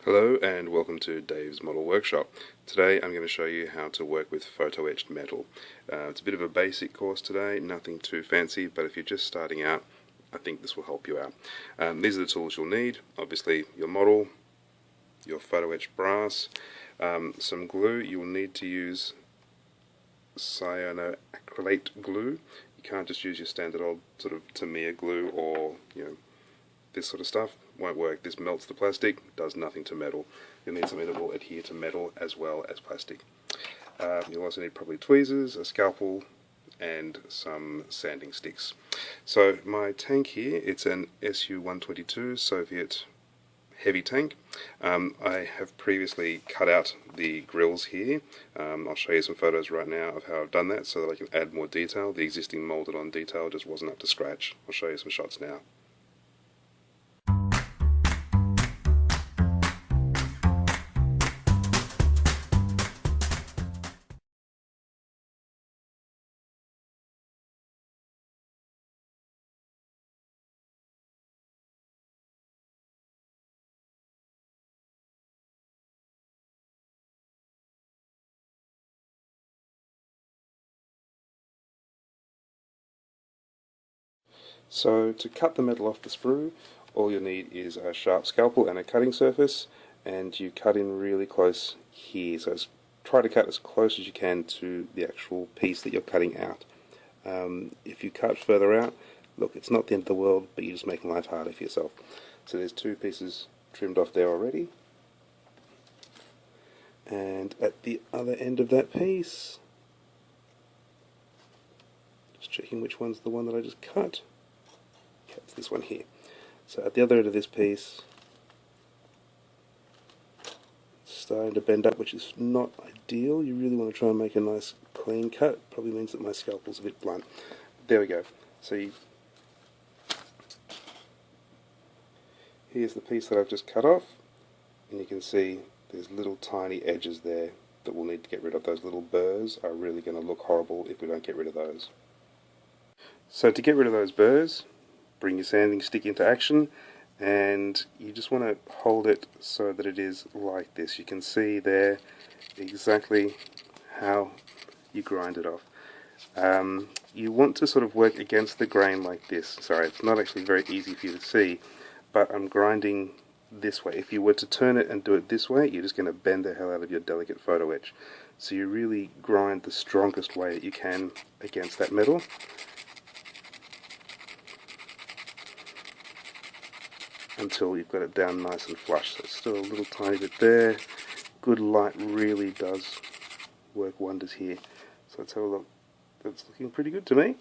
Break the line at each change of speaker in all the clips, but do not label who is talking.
Hello and welcome to Dave's Model Workshop. Today I'm going to show you how to work with photo-etched metal. It's a bit of a basic course today, nothing too fancy, but if you're just starting out, I think this will help you out. These are the tools you'll need. Obviously your model, your photo-etched brass, some glue. You will need to use cyanoacrylate glue. You can't just use your standard old sort of Tamiya glue or this sort of stuff. Won't work. This melts the plastic, does nothing to metal. You'll need something that will adhere to metal as well as plastic. You'll also need probably tweezers, a scalpel, and some sanding sticks. So my tank here, it's an Su-122 Soviet heavy tank. I have previously cut out the grills here. I'll show you some photos right now of how I've done that so that I can add more detail. The existing molded on detail just wasn't up to scratch. I'll show you some shots now. So to cut the metal off the sprue, all you'll need is a sharp scalpel and a cutting surface, and you cut in really close here. So try to cut as close as you can to the actual piece that you're cutting out. If you cut further out, look, it's not the end of the world, but you're just making life harder for yourself. So there's two pieces trimmed off there already. And at the other end of that piece, just checking which one's the one that I just cut. It's this one here. So at the other end of this piece, it's starting to bend up, which is not ideal. You really want to try and make a nice clean cut. Probably means that my scalpel's a bit blunt. There we go. So here's the piece that I've just cut off, and you can see there's little tiny edges there that we'll need to get rid of. Those little burrs are really going to look horrible if we don't get rid of those. So to get rid of those burrs, bring your sanding stick into action, and you just want to hold it so that it is like this. You can see there exactly how you grind it off. You want to sort of work against the grain like this. Sorry, it's not actually very easy for you to see, but I'm grinding this way. If you were to turn it and do it this way, you're just going to bend the hell out of your delicate photo etch. So you really grind the strongest way that you can against that metal. Until you've got it down nice and flush. So it's still a little tiny bit there. Good light really does work wonders here. So let's have a look. That's looking pretty good to me.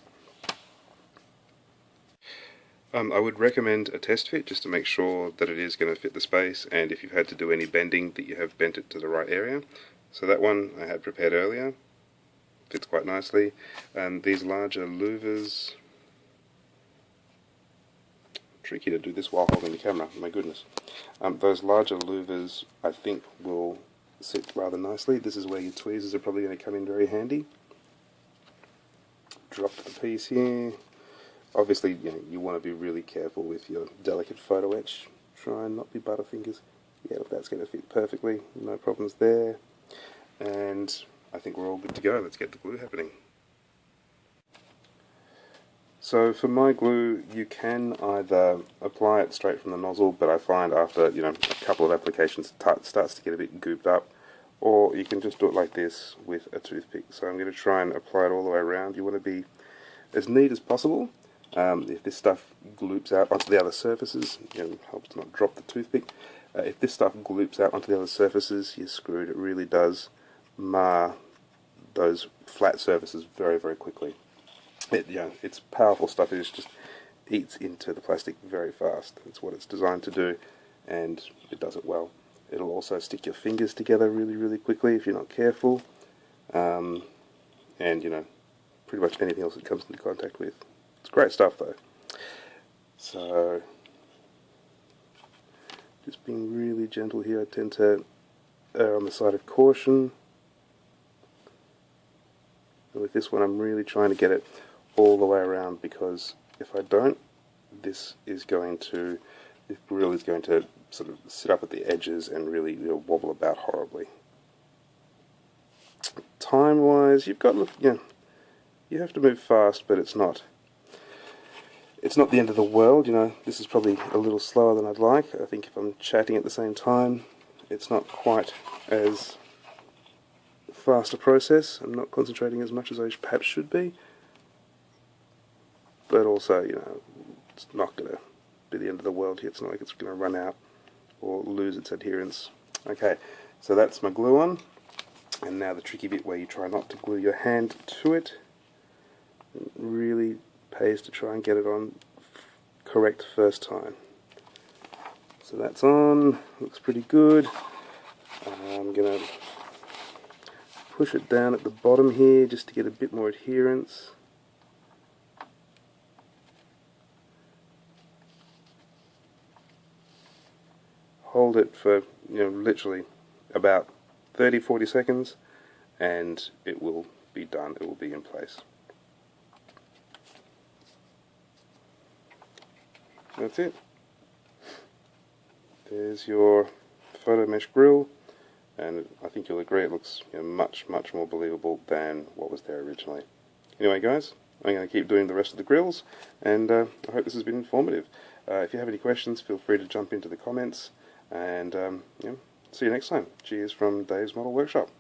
I would recommend a test fit just to make sure that it is going to fit the space, and if you've had to do any bending, that you have bent it to the right area. So that one I had prepared earlier. Fits quite nicely. These larger louvers, tricky to do this while holding the camera, my goodness. Those larger louvers I think will sit rather nicely. This is where your tweezers are probably going to come in very handy. Drop the piece here. Obviously you want to be really careful with your delicate photo etch. Try and not be butterfingers. Yeah, that's going to fit perfectly, no problems there. And I think we're all good to go. Let's get the glue happening. So for my glue, you can either apply it straight from the nozzle, but I find after a couple of applications it starts to get a bit gooped up, or you can just do it like this with a toothpick. So I'm going to try and apply it all the way around. You want to be as neat as possible. If this stuff gloops out onto the other surfaces, helps to not drop the toothpick. If this stuff gloops out onto the other surfaces, you're screwed. It really does mar those flat surfaces very, very quickly. It's powerful stuff. It just eats into the plastic very fast. It's what it's designed to do, and it does it well. It'll also stick your fingers together really, really quickly if you're not careful, and pretty much anything else it comes into contact with. It's great stuff though. So just being really gentle here. I tend to err on the side of caution. And with this one I'm really trying to get it all the way around, because if I don't, this grill is going to sort of sit up at the edges and really wobble about horribly. Time-wise, you've got, you have to move fast, but it's not the end of the world. This is probably a little slower than I'd like. I think if I'm chatting at the same time, it's not quite as fast a process. I'm not concentrating as much as I perhaps should be. But also, it's not going to be the end of the world here. It's not like it's going to run out or lose its adherence. Okay, so that's my glue on. And now the tricky bit where you try not to glue your hand to it. It really pays to try and get it on correct first time. So that's on, looks pretty good. I'm going to push it down at the bottom here just to get a bit more adherence. Hold it for literally about 30-40 seconds and it will be done, it will be in place. That's it. There's your photo mesh grill, and I think you'll agree it looks much more believable than what was there originally. Anyway guys, I'm going to keep doing the rest of the grills, and I hope this has been informative. If you have any questions, feel free to jump into the comments, and see you next time. Cheers from Dave's Model Workshop.